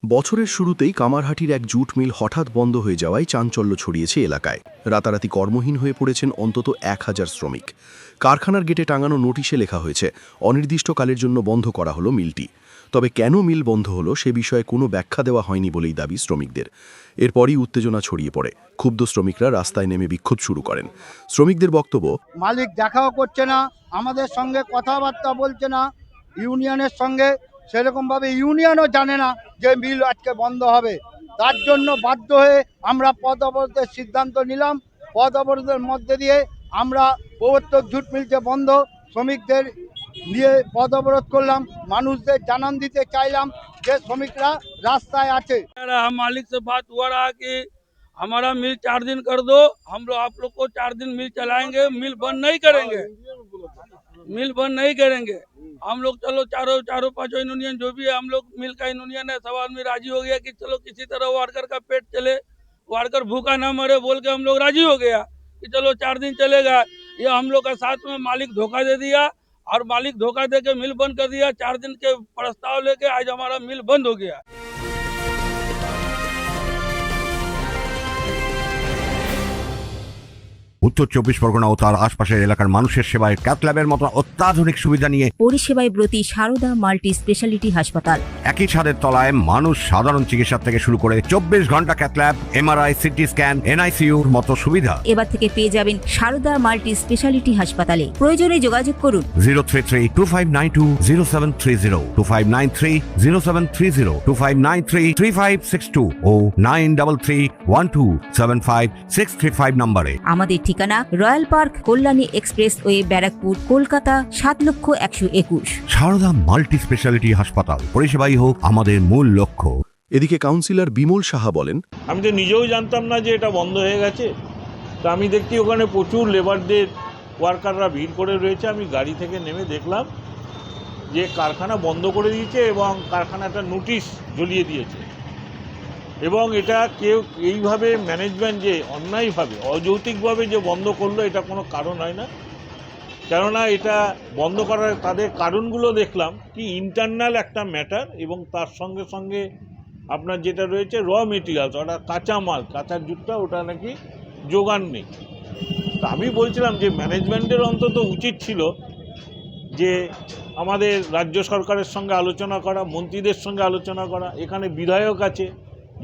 বছরের শুরুতেই কামারহাটির এক জুট মিল হঠাৎ বন্ধ হয়ে যাওয়ায় চাঞ্চল্য ছড়িয়েছে এলাকায়। রাতারাতি কর্মহীন হয়ে পড়েছেন অন্তত 1000 শ্রমিক। কারখানার গেটে টাঙানো নোটিশে লেখা হয়েছে অনির্দিষ্টকালের জন্য বন্ধ করা হলো মিলটি। তবে কেন মিল বন্ধ হলো সে বিষয়ে কোনো ব্যাখ্যা দেওয়া হয়নি বলেই দাবি শ্রমিকদের। এরপরই উত্তেজনা ছড়িয়ে পড়ে, ক্ষুব্ধ শ্রমিকরা রাস্তায় নেমে বিক্ষোভ শুরু করেন। শ্রমিকদের বক্তব্য, মালিক দেখাও করছে না, আমাদের সঙ্গে কথাবার্তা বলছে না, ইউনিয়নের সঙ্গে সেরকমভাবে ইউনিয়নও জানে না যে মিল আজকে বন্ধ হবে। তার জন্য বাধ্য হয়ে আমরা পথ অবরোধের সিদ্ধান্ত নিলাম। পথ অবরোধের মধ্যে দিয়ে আমরা প্রবর্তক জুট মিল যে বন্ধ, শ্রমিকদের নিয়ে পথ অবরোধ করলাম। মানুষদের জানান দিতে চাইলাম যে শ্রমিকরা রাস্তায় আছে। मालिक से बात हुआ रहा कि हमारा मिल 4 दिन कर दो, हम लोग आप लोग को 4 दिन मिल चलाएंगे, मिल बंद नहीं करेंगे, मिल बंद नहीं करेंगे। हम लोग चलो चारों पांचों यूनियन जो भी है, हम लोग मिल का यूनियन है, सब आदमी राजी हो गया कि चलो किसी तरह वर्कर का पेट चले, वर्कर भूखा ना मरे बोल के हम लोग राजी हो गया कि चलो 4 दिन चलेगा। ये हम लोग का साथ में मालिक धोखा दे दिया और मालिक धोखा दे के मिल बंद कर दिया। 4 दिन के प्रस्ताव लेके आज हमारा मिल बंद हो गया। উত্তর 24 পরগনা ও তার আশপাশের এলাকার মানুষের সেবায় ক্যাথ ল্যাবের মতো অত্যাধুনিক সুবিধা নিয়ে পরিষেবায় ব্রতী সারদা মাল্টি স্পেশালিটি হাসপাতাল। একই ছাদের তলায় মানুষ সাধারণ চিকিৎসা থেকে শুরু করে 24 ঘন্টা cath lab, MRI, CT scan, এনআইসিইউর মতো সুবিধা এবার থেকে পেয়ে যাবেন সারদা মাল্টি স্পেশালিটি হাসপাতালে। প্রয়োজনে যোগাযোগ করুন 033-2592-0730, 2593-0730, 2593-3562 ও 9331275635 নম্বরে। আমাদের ঠিকানা Royal Park, Kalyani expressway, Barrackpore, Kolkata 7,01,21। Sarada multi speciality হাসপাতাল, পরিষেবাই হোক আমাদের মূল লক্ষ্য। এদিকে কাউন্সিলর বিমল সাহা বলেন, আমি তো নিজেও জানতাম না যে এটা বন্ধ হয়ে গেছে। তো আমি দেখছি ওখানে প্রচুর লেবারদের ওয়ার্কাররা ভিড় করে রয়েছে। আমি গাড়ি থেকে নেমে দেখলাম যে কারখানা বন্ধ করে দিয়েছে এবং কারখানাটা নোটিশ ঝুলিয়ে দিয়েছে। এবং এটা কেউ এইভাবে ম্যানেজমেন্ট যে অন্যায়ভাবে অযৌক্তিকভাবে যে বন্ধ করলো, এটা কোনো কারণ হয় না। কেননা এটা বন্ধ করার তাদের কারণগুলো দেখলাম কি ইন্টারনাল একটা ম্যাটার, এবং তার সঙ্গে সঙ্গে আপনার যেটা রয়েছে র মেটেরিয়ালস, ওটা কাঁচামাল, কাঁচার জুটটা ওটা নাকি জোগান নেই। তা আমি বলছিলাম যে ম্যানেজমেন্টের অন্তত উচিত ছিল যে আমাদের রাজ্য সরকারের সঙ্গে আলোচনা করা, মন্ত্রীদের সঙ্গে আলোচনা করা, এখানে বিধায়ক আছে,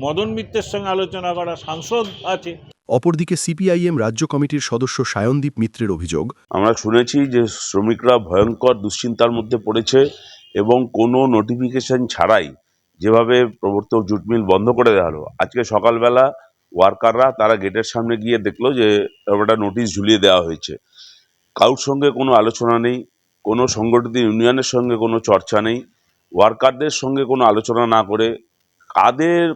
মদন মিত্রের সঙ্গে আলোচনা করা, সাংসদ আছে। অপরদিকে সিপিআইএম রাজ্য কমিটির সদস্য সায়নদীপ মিত্রের অভিযোগ, আমরা শুনেছি যে শ্রমিকরা ভয়ঙ্কর দুশ্চিন্তার মধ্যে পড়েছে এবং কোনো নোটিফিকেশন ছাড়াই যেভাবে প্রবর্তক জুট মিল বন্ধ করে দেওয়া হলো, আজকে সকালবেলা ওয়ার্কাররা তারা গেটের সামনে গিয়ে দেখলো যে একটা নোটিশ ঝুলিয়ে দেওয়া হয়েছে। কারোর সঙ্গে কোনো আলোচনা নেই, কোনো সংগঠিত ইউনিয়নের সঙ্গে কোনো চর্চা নেই, ওয়ার্কারদের সঙ্গে কোনো আলোচনা না করে কাদের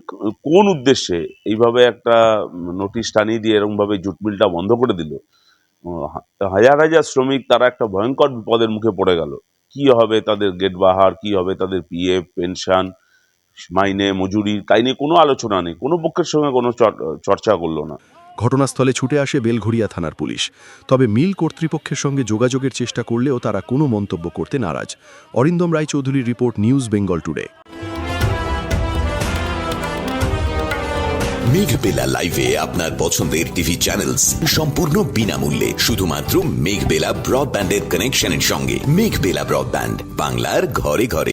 কোন উদ্দেশ্যে এইভাবে একটা নোটিশ টানিয়ে দিয়ে এরকমভাবে জুট মিলটা বন্ধ করে দিল। হাজার হাজার শ্রমিক তারা একটা ভয়ঙ্কর বিপদের মুখে পড়ে গেল। কি হবে তাদের গেট বাহার, কি হবে তাদের পিএফ, পেনশন, মাইনে, মজুরি, তাই নিয়ে কোনো আলোচনা নেই, কোনো পক্ষের সঙ্গে কোনো চর্চা করলো না। ঘটনাস্থলে ছুটে আসে বেলঘড়িয়া থানার পুলিশ। তবে মিল কর্তৃপক্ষের সঙ্গে যোগাযোগের চেষ্টা করলেও তারা কোনো মন্তব্য করতে নারাজ। অরিন্দম রায়চৌধুরীর report, news Bengal today. Meghbela লাইভে আপনার পছন্দের টিভি চ্যানেলস সম্পূর্ণ বিনামূল্যে, শুধুমাত্র মেঘবেলা ব্রডব্যান্ডের কানেকশনের সঙ্গে। মেঘবেলা ব্রডব্যান্ড, বাংলার ঘরে ঘরে।